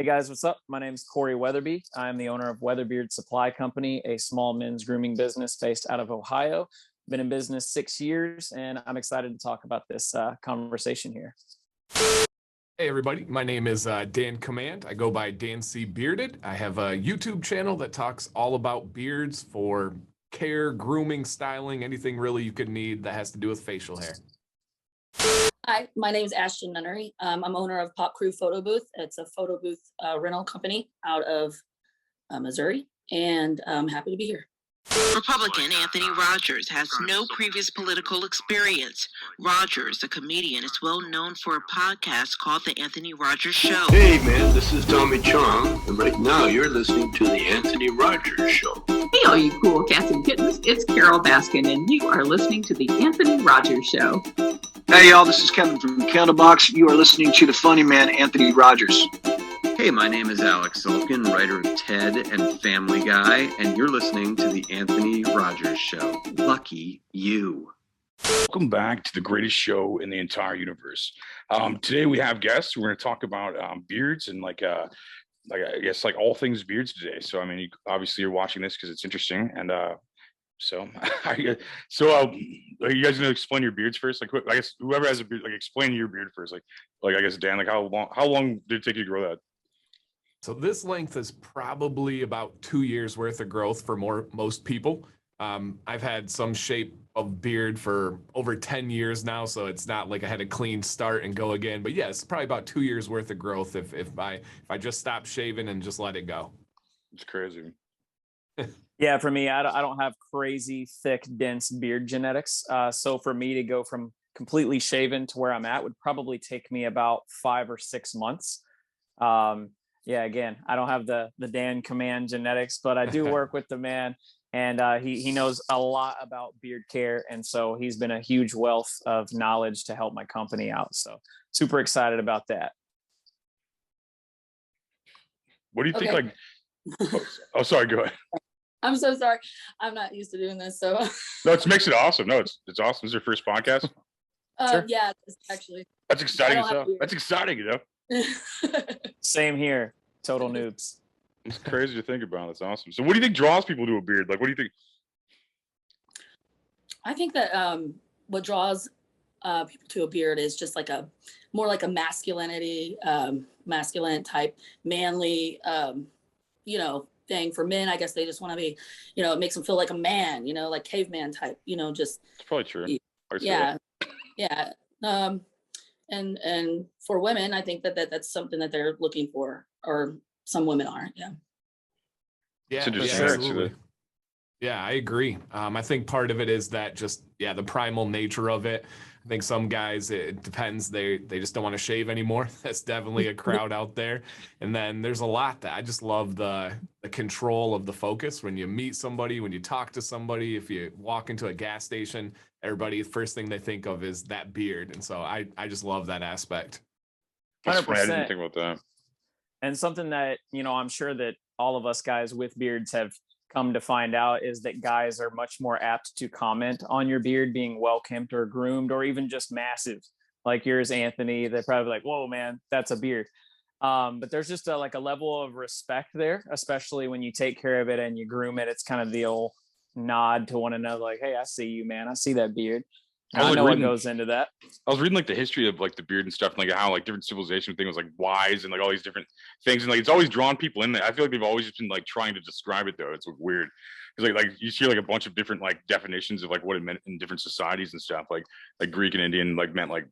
Hey guys, what's up? My name is Corey Weatherby. I'm the owner of Weatherbeard Supply Company, a small men's grooming business based out of Ohio. Been in business 6 years, and I'm excited to talk about this conversation here. Hey everybody, my name is Dan Command. I go by Dan C. Bearded. I have a YouTube channel that talks all about beards for care, grooming, styling, anything really you could need that has to do with facial hair. Hi, my name is Ashton Nunnery. I'm owner of Pop Crew Photo Booth. It's a photo booth rental company out of Missouri, and I'm happy to be here. Republican Anthony Rogers has no previous political experience. Rogers, a comedian, is well known for a podcast called The Anthony Rogers Show. Hey man, this is Tommy Chong, and right now you're listening to The Anthony Rogers Show. Hey all you cool cats and kittens, it's Carol Baskin, and you are listening to The Anthony Rogers Show. Hey y'all, this is Kevin from Candlebox. You are listening to the funny man, Anthony Rogers. Hey, my name is Alex Sulkin, writer of Ted and Family Guy, and you're listening to The Anthony Rogers Show. Lucky you. Welcome back to the greatest show in the entire universe. Today we have guests. We're going to talk about beards and like I guess like all things beards today. So I mean, obviously you're watching this because it's interesting, and so you guys going to explain your beards first? Like, I guess whoever has a beard, like explain your beard first. Like I guess Dan, like how long did it take you to grow that? So this length is probably about 2 years worth of growth for most people. I've had some shape of beard for over 10 years now, so it's not like I had a clean start and go again. But yeah, it's probably about 2 years worth of growth if I just stop shaving and just let it go. It's crazy. Yeah, for me, I don't have crazy thick, dense beard genetics. So for me to go from completely shaven to where I'm at would probably take me about 5 or 6 months. Yeah, again, I don't have the Dan Command genetics, but I do work with the man, and he knows a lot about beard care. And so he's been a huge wealth of knowledge to help my company out. So super excited about that. What do you think? Like, oh, sorry, go ahead. I'm so sorry. I'm not used to doing this, so. No, it makes it awesome. No, it's awesome. This is your first podcast? Sure. Yeah, actually. That's exciting as hell. That's exciting, you know? Same here. Total noobs. It's crazy to think about. That's awesome. So what do you think draws people to a beard? Like, what do you think? I think that what draws people to a beard is just like more like a masculinity, masculine type, manly, thing. For men, I guess they just want to be, it makes them feel like a man, like caveman type, just. It's probably true. Yeah. Yeah. And for women, I think that's something that they're looking for, or some women are. Yeah. Yeah, absolutely. Yeah, I agree. I think part of it is that just, the primal nature of it. I think some guys, it depends. They just don't want to shave anymore. That's definitely a crowd out there. And then there's a lot that I just love the control of the focus. When you meet somebody, when you talk to somebody, if you walk into a gas station, everybody, the first thing they think of is that beard. And so I just love that aspect. 100%. I didn't think about that. And something that, I'm sure that all of us guys with beards have come to find out is that guys are much more apt to comment on your beard being well kempt or groomed, or even just massive like yours, Anthony. They're probably like, whoa, man, that's a beard. But there's just a level of respect there, especially when you take care of it and you groom it. It's kind of the old nod to one another, like, hey, I see you, man. I see that beard. I know what goes into that. I was reading like the history of like the beard and stuff, and like how like different civilization thing was like wise and like all these different things, and like it's always drawn people in there. I feel like they've always just been like trying to describe it though. It's weird because like you see like a bunch of different like definitions of like what it meant in different societies and stuff. Like Greek and Indian like meant like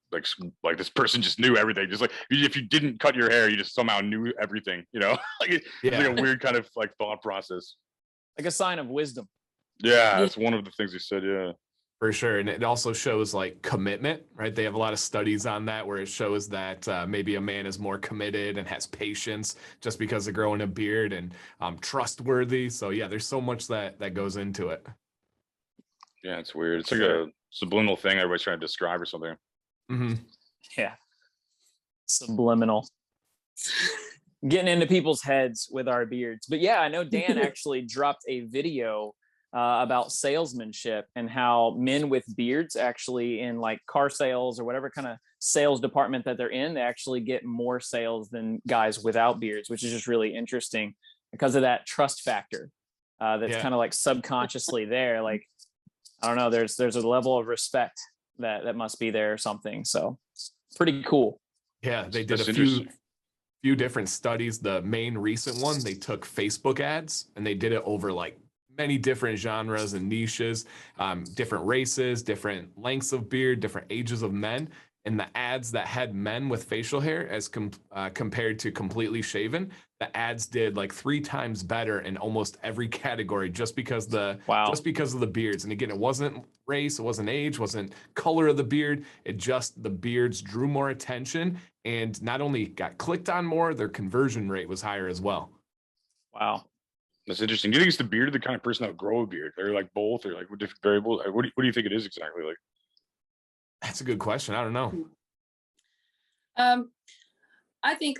this person just knew everything. Just like if you didn't cut your hair, you just somehow knew everything. Like it's like a weird kind of like thought process, like a sign of wisdom. Yeah, that's one of the things he said. Yeah. For sure. And it also shows like commitment, right? They have a lot of studies on that where it shows that maybe a man is more committed and has patience just because of growing a beard, and trustworthy. So yeah, there's so much that goes into it. Yeah, it's weird. It's like a subliminal thing everybody's trying to describe or something. Mm-hmm. Yeah. Subliminal. Getting into people's heads with our beards. But yeah, I know Dan actually dropped a video about salesmanship and how men with beards actually in like car sales or whatever kind of sales department that they're in, they actually get more sales than guys without beards, which is just really interesting because of that trust factor that's kind of like subconsciously there. Like, I don't know, there's a level of respect that must be there or something. So pretty cool. Yeah, they did a few different studies. The main recent one, they took Facebook ads and they did it over like many different genres and niches, different races, different lengths of beard, different ages of men. And the ads that had men with facial hair as compared to completely shaven, the ads did like 3 times better in almost every category just because of the beards. And again, it wasn't race, it wasn't age, wasn't color of the beard. It just the beards drew more attention and not only got clicked on more, their conversion rate was higher as well. Wow. That's interesting. Do you think it's the beard or the kind of person that would grow a beard? They're like both or like with different variables? What do you think it is exactly? Like, that's a good question. I don't know. I think,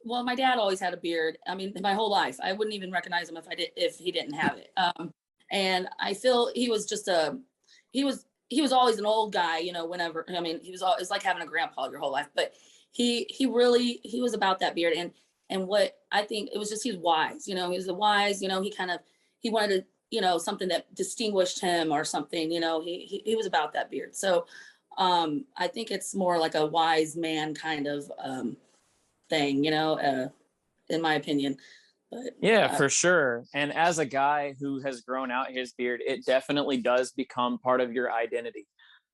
well, my dad always had a beard. I mean, my whole life, I wouldn't even recognize him if he didn't have it. And I feel he was just he was always an old guy, you know, whenever, I mean, it's like having a grandpa your whole life, but he was about that beard. And what I think it was just, he was wise, you know, he was wise, you know, he wanted to, you know, something that distinguished him or something, you know, he was about that beard. So, I think it's more like a wise man kind of thing, you know, in my opinion. But, yeah, for sure. And as a guy who has grown out his beard, it definitely does become part of your identity.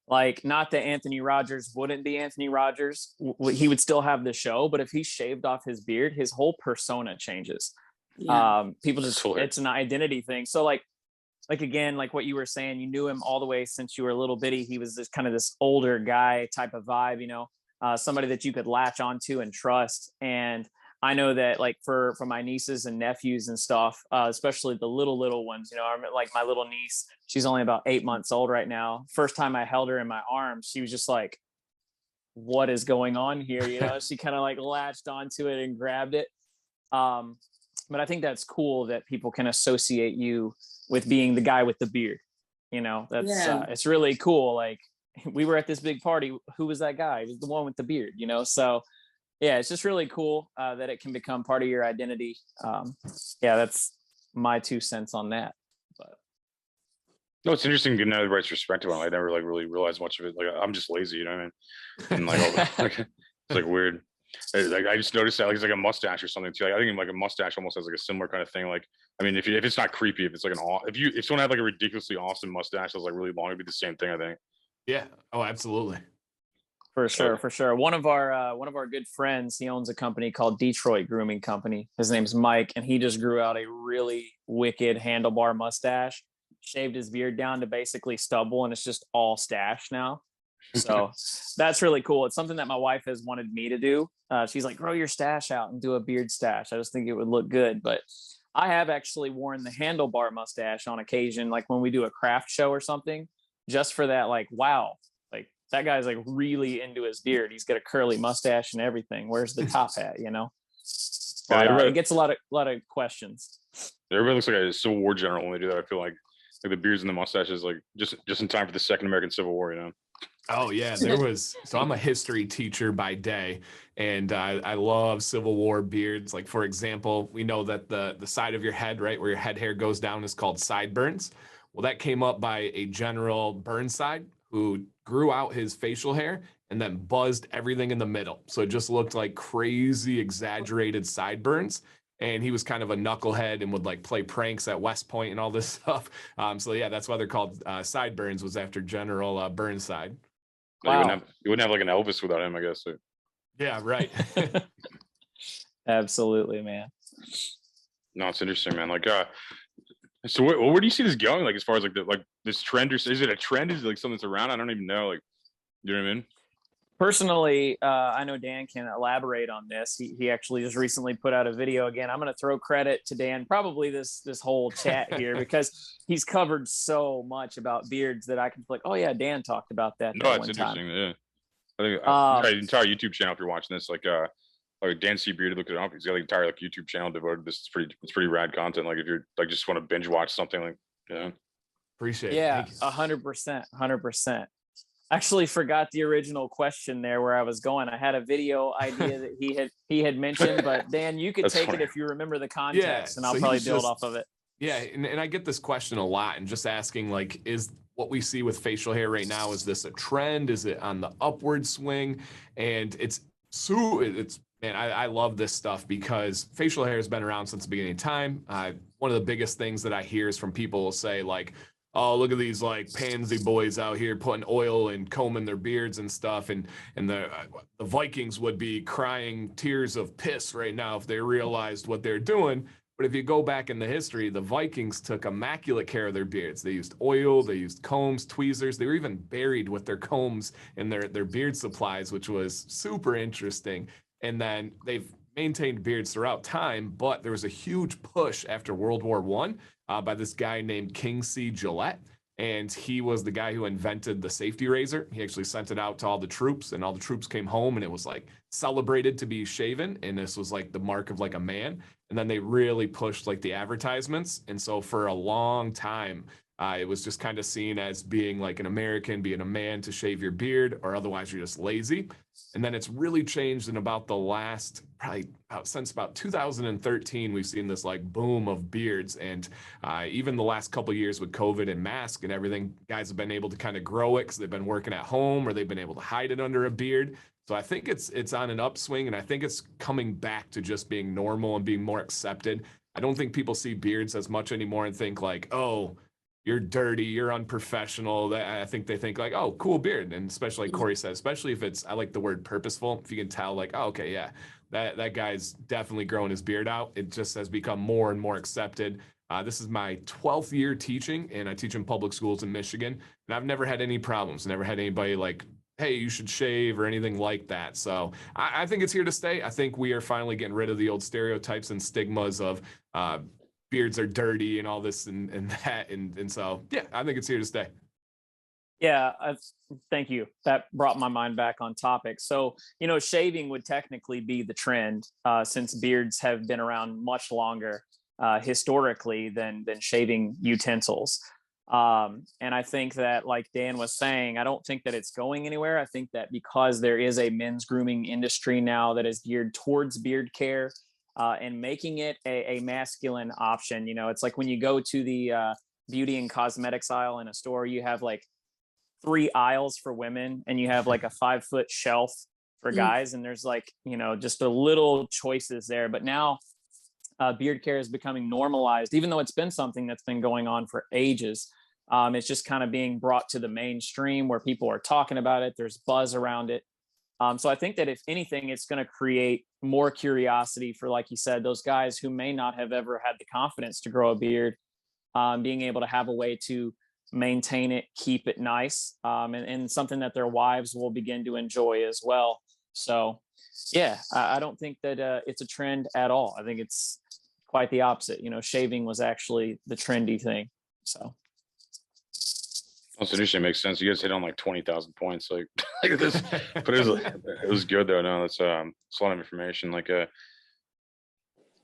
Like, not that Anthony Rogers wouldn't be Anthony Rogers. He would still have the show, but if he shaved off his beard, his whole persona changes. Yeah. People just, it's an identity thing. So like again, like what you were saying, you knew him all the way since you were a little bitty. He was this kind of this older guy type of vibe, you know, somebody that you could latch onto and trust. And I know that like for my nieces and nephews and stuff, especially the little ones, you know, I like my little niece, she's only about 8 months old right now. First time I held her in my arms, she was just like, what is going on here? You know, she kind of like latched onto it and grabbed it. But I think that's cool that people can associate you with being the guy with the beard. You know, that's it's really cool. Like, we were at this big party. Who was that guy? He was the one with the beard, you know? So yeah, it's just really cool that it can become part of your identity. Yeah, that's my 2 cents on that. But no, it's interesting getting everybody's perspective on it. I never like really realized much of it. Like, I'm just lazy, you know what I mean? And like, it's like weird. Like, I just noticed that like it's like a mustache or something too. Like, I think like a mustache almost has like a similar kind of thing. Like, I mean, if it's not creepy, if it's like if someone had like a ridiculously awesome mustache that was like really long, it'd be the same thing, I think. Yeah. Oh, absolutely. For sure. One of our good friends, he owns a company called Detroit Grooming Company. His name's Mike, and he just grew out a really wicked handlebar mustache, shaved his beard down to basically stubble, and it's just all stash now. So that's really cool. It's something that my wife has wanted me to do. She's like, grow your stash out and do a beard stash. I just think it would look good. But I have actually worn the handlebar mustache on occasion, like when we do a craft show or something, just for that, like, wow, like that guy's like really into his beard. He's got a curly mustache and everything. Where's the top hat, you know? But, it gets a lot of questions. Everybody looks like a Civil War general when they do that. I feel like the beards and the mustaches, like just in time for the Second American Civil War, you know? Oh yeah, there was. So I'm a history teacher by day, and I love Civil War beards. Like, for example, we know that the side of your head, right, where your head hair goes down, is called sideburns. Well, that came up by a General Burnside who grew out his facial hair and then buzzed everything in the middle. So it just looked like crazy, exaggerated sideburns. And he was kind of a knucklehead and would like play pranks at West Point and all this stuff. So yeah, that's why they're called sideburns, was after General Burnside. Wow. You wouldn't have like an Elvis without him, I guess. So. Yeah, right. Absolutely, man. No, it's interesting, man. Like, so where do you see this going? Like, as far as like this trend, or is it a trend? Is it like something that's around? I don't even know. Like, you know what I mean? Personally, I know Dan can elaborate on this. He actually just recently put out a video. Again, I'm going to throw credit to Dan, probably this whole chat here, because he's covered so much about beards that I can be like, oh yeah, Dan talked about that. No, it's interesting. Yeah, I think an entire YouTube channel. If you're watching this, like Dan C. Bearded, look it up. He's got like an entire like YouTube channel devoted to this. It's pretty rad content. Like, if you're like just want to binge watch something, like, you know. Appreciate it. Yeah, 100%, 100%. Actually forgot the original question there where I was going. I had a video idea that he had mentioned, but Dan, you could take it if you remember the context, and I'll probably build off of it. Yeah, and I get this question a lot, and just asking, like, is what we see with facial hair right now, is this a trend? Is it on the upward swing? And it's man, I love this stuff because facial hair has been around since the beginning of time. One of the biggest things that I hear is from people will say, like, oh, look at these like pansy boys out here putting oil and combing their beards and stuff, and the Vikings would be crying tears of piss right now if they realized what they're doing. But if you go back in the history, the Vikings took immaculate care of their beards. They used oil, they used combs, tweezers. They were even buried with their combs and their beard supplies, which was super interesting. And then they've maintained beards throughout time, but there was a huge push after World War I by this guy named King C. Gillette. And he was the guy who invented the safety razor. He actually sent it out to all the troops, and all the troops came home, and it was like celebrated to be shaven. And this was like the mark of like a man. And then they really pushed like the advertisements. And so for a long time, it was just kind of seen as being like an American, being a man, to shave your beard, or otherwise you're just lazy. And then it's really changed in about the last, since about 2013, we've seen this like boom of beards. And even the last couple of years with COVID and mask and everything, guys have been able to kind of grow it because they've been working at home, or they've been able to hide it under a beard. So I think it's on an upswing, and I think it's coming back to just being normal and being more accepted. I don't think people see beards as much anymore and think like, oh, you're dirty, you're unprofessional. I think they think like, oh, cool beard. And especially like Corey said, especially if it's, I like the word purposeful. If you can tell like, oh, okay, yeah, that guy's definitely growing his beard out. It just has become more and more accepted. This is my 12th year teaching, and I teach in public schools in Michigan. And I've never had any problems, never had anybody like, hey, you should shave or anything like that. So I think it's here to stay. I think we are finally getting rid of the old stereotypes and stigmas of beards are dirty and all this and that. And so, yeah, I think it's here to stay. Yeah, thank you. That brought my mind back on topic. So, shaving would technically be the trend since beards have been around much longer historically than shaving utensils. And I think that, like Dan was saying, I don't think that it's going anywhere. I think that because there is a men's grooming industry now that is geared towards beard care and making it a masculine option. It's like when you go to the beauty and cosmetics aisle in a store, you have like 3 aisles for women, and you have like a 5-foot shelf for guys, and there's like, just a little choices there. But now beard care is becoming normalized, even though it's been something that's been going on for ages. It's just kind of being brought to the mainstream where people are talking about it. There's buzz around it. So I think that if anything, it's going to create more curiosity for, like you said, those guys who may not have ever had the confidence to grow a beard, being able to have a way to maintain it, keep it nice, and something that their wives will begin to enjoy as well. So yeah, I don't think that it's a trend at all. I think it's quite the opposite. Shaving was actually the trendy thing. So that's interesting. Makes sense. You guys hit on like 20,000 points, like this, but it was good though. No, that's a lot of information. Like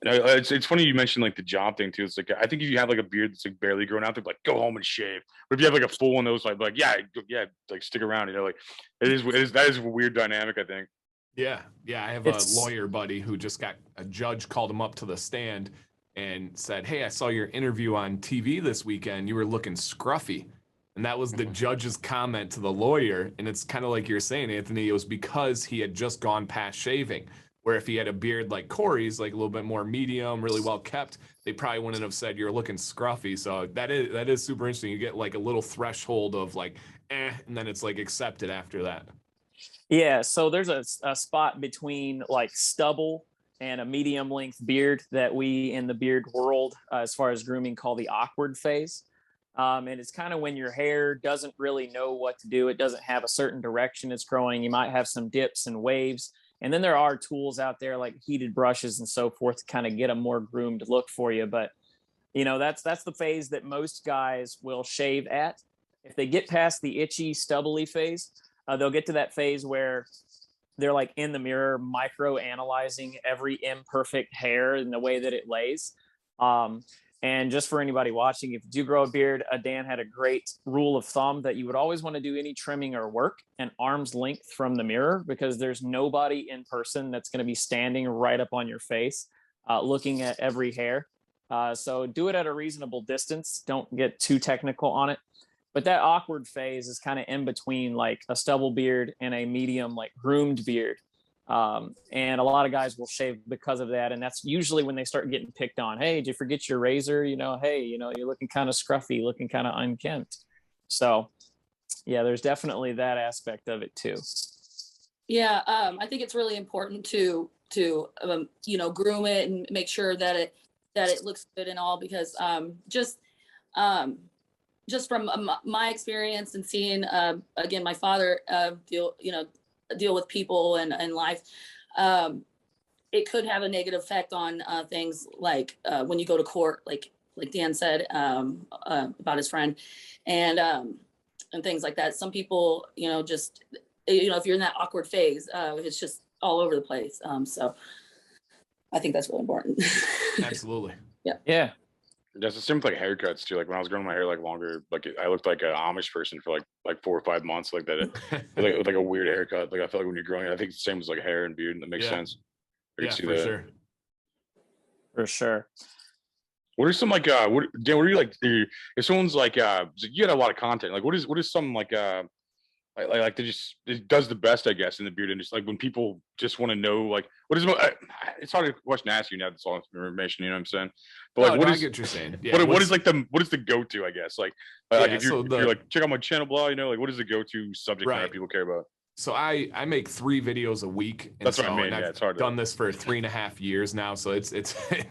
it's funny you mentioned like the job thing too. It's like, I think if you have like a beard that's like barely grown out, they're like, go home and shave. But if you have like a full one, those like yeah, like stick around. Like that is a weird dynamic, I think. Yeah. I have a lawyer buddy who just got a judge called him up to the stand and said, hey, I saw your interview on TV this weekend. You were looking scruffy. And that was the judge's comment to the lawyer. And it's kind of like you're saying, Anthony, it was because he had just gone past shaving. Where if he had a beard like Corey's, like a little bit more medium, really well kept, they probably wouldn't have said you're looking scruffy. So that is super interesting. You get like a little threshold of like, and then it's like accepted after that. Yeah, so there's a spot between like stubble and a medium length beard that we in the beard world, as far as grooming, call the awkward phase. And it's kind of when your hair doesn't really know what to do. It doesn't have a certain direction it's growing. You might have some dips and waves. And then there are tools out there like heated brushes and so forth to kind of get a more groomed look for you. But, that's the phase that most guys will shave at. If they get past the itchy, stubbly phase, they'll get to that phase where they're like in the mirror, micro analyzing every imperfect hair and the way that it lays. And just for anybody watching, if you do grow a beard, Dan had a great rule of thumb that you would always want to do any trimming or work an arm's length from the mirror, because there's nobody in person that's going to be standing right up on your face, looking at every hair. So do it at a reasonable distance. Don't get too technical on it. But that awkward phase is kind of in between like a stubble beard and a medium, like groomed beard. And a lot of guys will shave because of that. And that's usually when they start getting picked on. Hey, did you forget your razor? Hey, you're looking kind of scruffy, looking kind of unkempt. So yeah, there's definitely that aspect of it too. Yeah. I think it's really important to groom it and make sure that it looks good and all, because just from my experience and seeing, again, my father deal with people and life, it could have a negative effect on things like when you go to court, like Dan said about his friend, and things like that. Some people, just if you're in that awkward phase, it's just all over the place. So I think that's really important. Absolutely. Yeah. That's the same with like haircuts too. Like when I was growing my hair like longer, like I looked like an Amish person for like 4 or 5 months, like that. With like a weird haircut. Like I feel like when you're growing it, I think it's the same as like hair and beard, and that makes sense. I can see for that. sure. For sure. What are some like Dan, what are you like if someone's like you got a lot of content, like what is some like like it does the best, I guess, in the beard industry, like when people just want to know like what is it's hard a question to ask you now that's all information, you know what I'm saying, but like I get what you're saying. What is like what is the go-to, I guess, like if you're like check out my channel, blah, like what is the go-to subject matter people care about? So I make 3 videos a week. That's what I mean. I've it's hard done this for 3.5 years now. So it's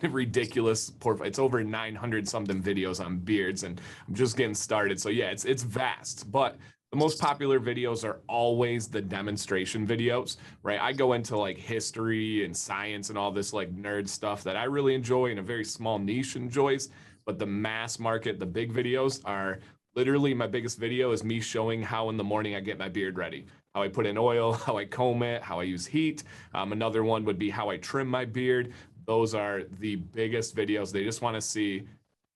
ridiculous. It's over 900 something videos on beards, and I'm just getting started. So yeah, it's vast, but the most popular videos are always the demonstration videos, right? I go into like history and science and all this like nerd stuff that I really enjoy and a very small niche enjoys. But the mass market, the big videos are literally, my biggest video is me showing how in the morning I get my beard ready, how I put in oil, how I comb it, how I use heat. Another one would be how I trim my beard. Those are the biggest videos. They just want to see,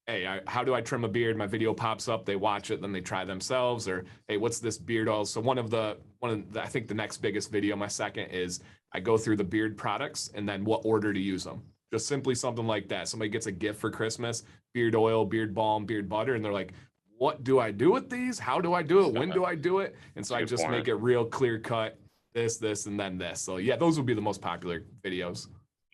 hey, how do I trim a beard? My video pops up, they watch it, then they try themselves, or hey, what's this beard oil? So one of the I think the next biggest video, my second, is I go through the beard products and then what order to use them. Just simply something like that. Somebody gets a gift for Christmas, beard oil, beard balm, beard butter, and they're like, what do I do with these? How do I do it? When do I do it? And so I just make it real clear cut, this, and then this. So yeah, those would be the most popular videos.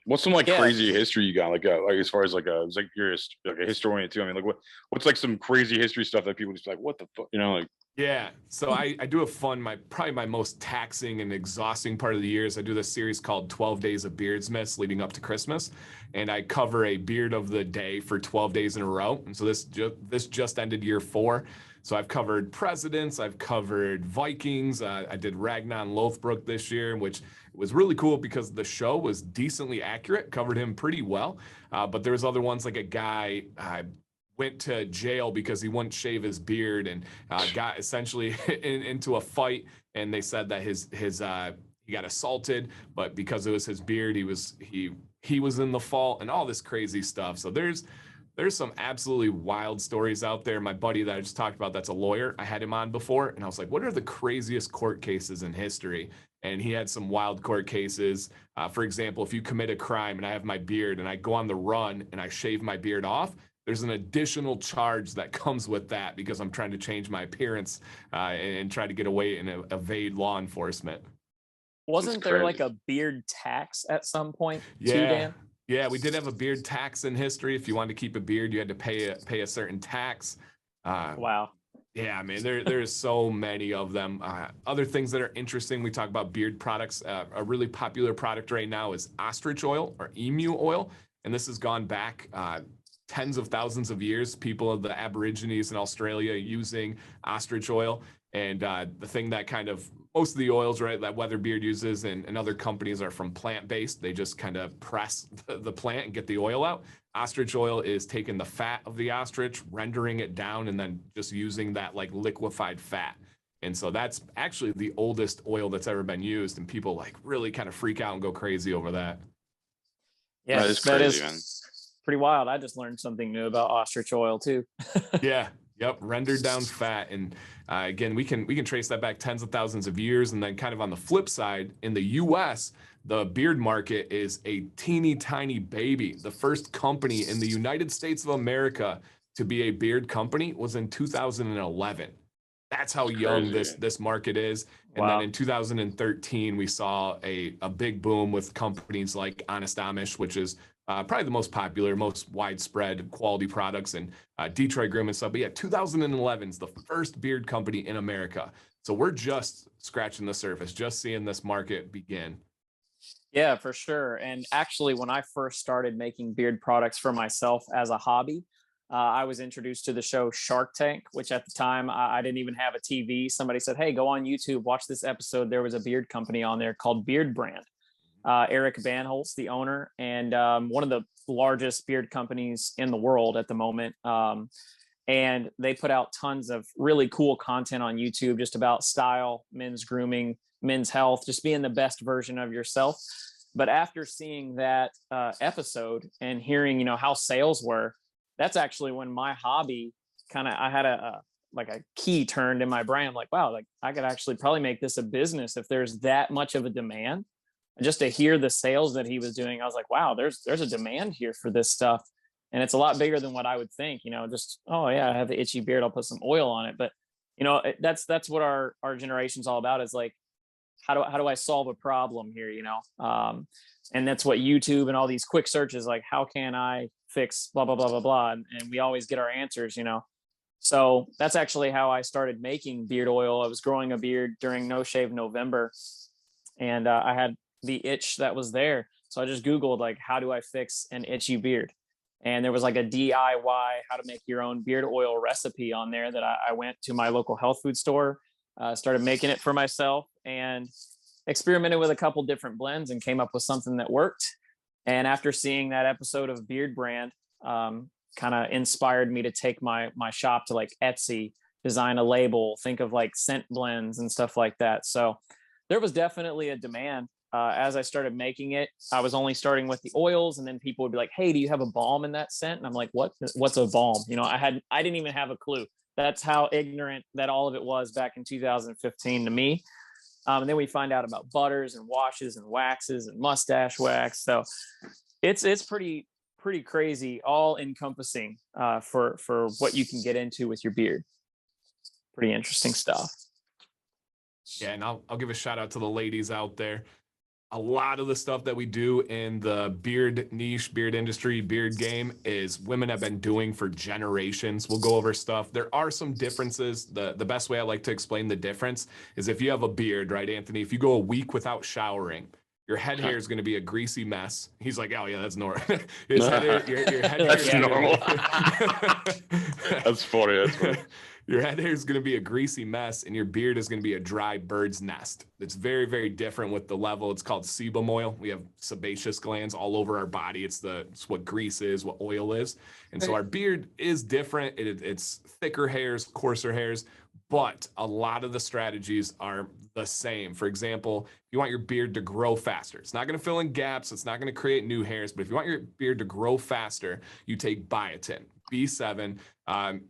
What's some like crazy history you got? Like as far as like it's like you're like a historian too. I mean, like what's like some crazy history stuff that people just like, what the fuck, like. Yeah, so I do a fun, probably my most taxing and exhausting part of the year is I do this series called 12 Days of Beardsmas leading up to Christmas, and I cover a beard of the day for 12 days in a row. And so this just ended year 4. So I've covered presidents, I've covered Vikings, I did Ragnar Lothbrok this year, which was really cool because the show was decently accurate, covered him pretty well. But there was other ones like a guy went to jail because he wouldn't shave his beard and got essentially into a fight, and they said that he got assaulted, but because it was his beard, he was in the fault, and all this crazy stuff. So there's some absolutely wild stories out there. My buddy that I just talked about, that's a lawyer, I had him on before, and I was like, what are the craziest court cases in history? And he had some wild court cases. For example, if you commit a crime and I have my beard and I go on the run and I shave my beard off, there's an additional charge that comes with that because I'm trying to change my appearance and try to get away and evade law enforcement. Wasn't there like a beard tax at some point too, Dan? Yeah, we did have a beard tax in history. If you wanted to keep a beard, you had to pay a certain tax. Wow. Yeah, man, there's so many of them. Other things that are interesting, we talk about beard products. A really popular product right now is ostrich oil or emu oil. And this has gone back tens of thousands of years. People of the Aborigines in Australia using ostrich oil. And the thing that kind of, most of the oils, right, that Weatherbeard uses and other companies are from plant-based. They just kind of press the plant and get the oil out. Ostrich oil is taking the fat of the ostrich, rendering it down, and then just using that like liquefied fat. And so that's actually the oldest oil that's ever been used. And people like really kind of freak out and go crazy over that. Yeah, that is crazy, man. pretty wild. I just learned something new about ostrich oil too. Yeah. Yep. Rendered down fat. And again, we can trace that back tens of thousands of years. And then kind of on the flip side, in the US, the beard market is a teeny tiny baby. The first company in the United States of America to be a beard company was in 2011. That's how young this market is. And then in 2013, we saw a big boom with companies like Honest Amish, which is probably the most popular, most widespread quality products, and Detroit Groom and stuff. But yeah, 2011 is the first beard company in America. So we're just scratching the surface, just seeing this market begin. Yeah, for sure. And actually, when I first started making beard products for myself as a hobby, I was introduced to the show Shark Tank, which at the time I didn't even have a TV. Somebody said, "Hey, go on YouTube, watch this episode." There was a beard company on there called Beard Brand. Eric Banholz, the owner, and one of the largest beard companies in the world at the moment. And they put out tons of really cool content on YouTube, just about style, men's grooming, men's health, just being the best version of yourself. But after seeing that episode and hearing, how sales were, that's actually when my hobby I had a key turned in my brain. I'm like, wow, like I could actually probably make this a business if there's that much of a demand. And just to hear the sales that he was doing, I was like, wow, there's a demand here for this stuff. And it's a lot bigger than what I would think, just, oh yeah, I have an itchy beard, I'll put some oil on it. But, that's what our generation's all about, is like, how do I solve a problem here, and that's what YouTube and all these quick searches, like, how can I fix blah, blah, blah, blah, blah. And we always get our answers, So that's actually how I started making beard oil. I was growing a beard during No Shave November, and I had the itch that was there. So I just Googled, like, how do I fix an itchy beard? And there was like a DIY how to make your own beard oil recipe on there that I went to my local health food store, started making it for myself, and experimented with a couple different blends and came up with something that worked. And after seeing that episode of Beard Brand, kind of inspired me to take my shop to like Etsy, design a label, think of like scent blends and stuff like that. So there was definitely a demand. As I started making it, I was only starting with the oils, and then people would be like, "Hey, do you have a balm in that scent?" And I'm like, what's a balm? I didn't even have a clue. That's how ignorant that all of it was back in 2015 to me. And then we find out about butters and washes and waxes and mustache wax. So it's pretty crazy, all encompassing for what you can get into with your beard. Pretty interesting stuff. Yeah, and I'll give a shout out to the ladies out there. A lot of the stuff that we do in the beard niche, beard industry, beard game is women have been doing for generations. We'll go over stuff. There are some differences. The best way I like to explain the difference is if you have a beard, right, Anthony? If you go a week without showering, your head hair is going to be a greasy mess. He's like, oh yeah, that's normal. Your head hair that's normal. That's funny. Your head hair is going to be a greasy mess, and your beard is going to be a dry bird's nest. It's very, very different with the level. It's called sebum oil. We have sebaceous glands all over our body. It's what grease is, what oil is. And so our beard is different. It's thicker hairs, coarser hairs, but a lot of the strategies are the same. For example, if you want your beard to grow faster, it's not going to fill in gaps. It's not going to create new hairs. But if you want your beard to grow faster, you take biotin, B7,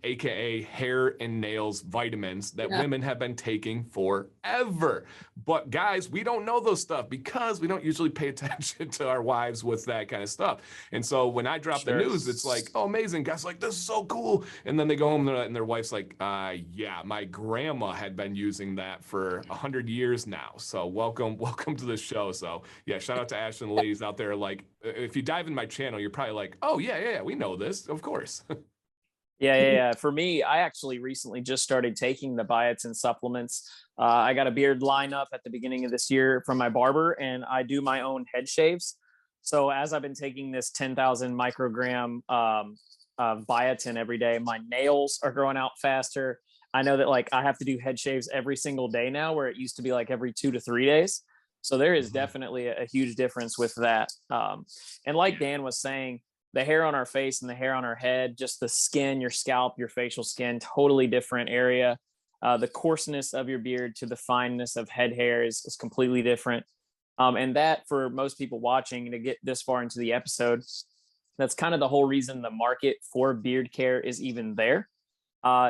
aka hair and nails vitamins that women have been taking forever. But guys, we don't know those stuff because we don't usually pay attention to our wives with that kind of stuff. And so when I drop the news, it's like, oh, amazing. Guys like, this is so cool. And then they go home and their wife's like, yeah, my grandma had been using that for 100 years now. So welcome to the show. So yeah, shout out to Ash and the ladies out there. Like, if you dive in my channel, you're probably like, oh yeah, we know this, of course. Yeah. For me, I actually recently just started taking the biotin supplements. I got a beard lineup at the beginning of this year from my barber, and I do my own head shaves. So as I've been taking this 10,000 microgram biotin every day, my nails are growing out faster. I know that like I have to do head shaves every single day now, where it used to be like every 2 to 3 days. So there is definitely a huge difference with that. And like Dan was saying, the hair on our face and the hair on our head, just the skin, your scalp, your facial skin, totally different area. The coarseness of your beard to the fineness of head hair is completely different. And that, for most people watching, to get this far into the episode, That's kind of the whole reason the market for beard care is even there,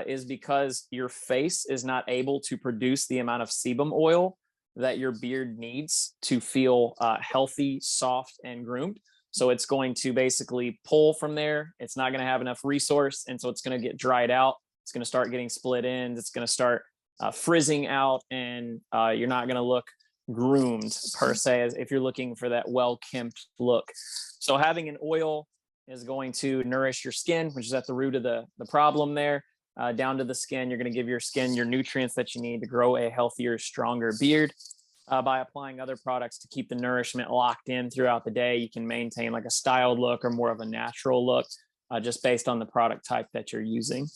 is because your face is not able to produce the amount of sebum oil that your beard needs to feel healthy, soft, and groomed. So it's going to basically pull from there. It's not going to have enough resource. And so it's going to get dried out. It's going to start getting split ends. It's going to start frizzing out, and you're not going to look groomed per se, as if you're looking for that well-kempt look. So having an oil is going to nourish your skin, which is at the root of the problem there. Down to the skin, you're going to give your skin your nutrients that you need to grow a healthier, stronger beard. By applying other products to keep the nourishment locked in throughout the day, you can maintain like a styled look or more of a natural look, just based on the product type that you're using.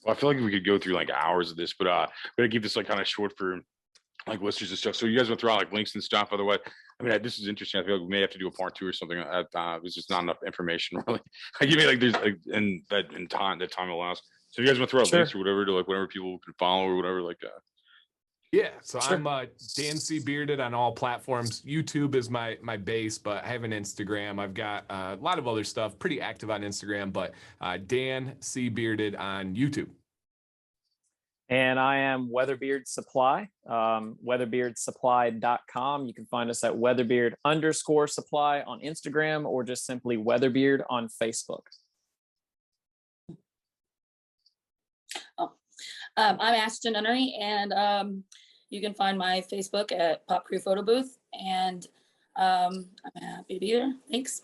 Well, I feel like we could go through like hours of this, but we're gonna keep this like kind of short for like listeners and stuff. So you guys want to throw out like links and stuff? Otherwise, I mean, this is interesting. I feel like we may have to do a part 2 or something. There's just not enough information really. I give me like there's like in time allows. So you guys want to throw out links or whatever to like whatever people can follow or whatever like. Yeah, so sure. I'm Dan C. Bearded on all platforms. YouTube is my base, but I have an Instagram. I've got a lot of other stuff. Pretty active on Instagram, but Dan C. Bearded on YouTube. And I am Weatherbeard Supply, weatherbeardsupply.com. You can find us at weatherbeard_supply on Instagram, or just simply Weatherbeard on Facebook. I'm Ashton Nunnery, and you can find my Facebook at Pop Crew Photo Booth, and I'm happy to be there. Thanks.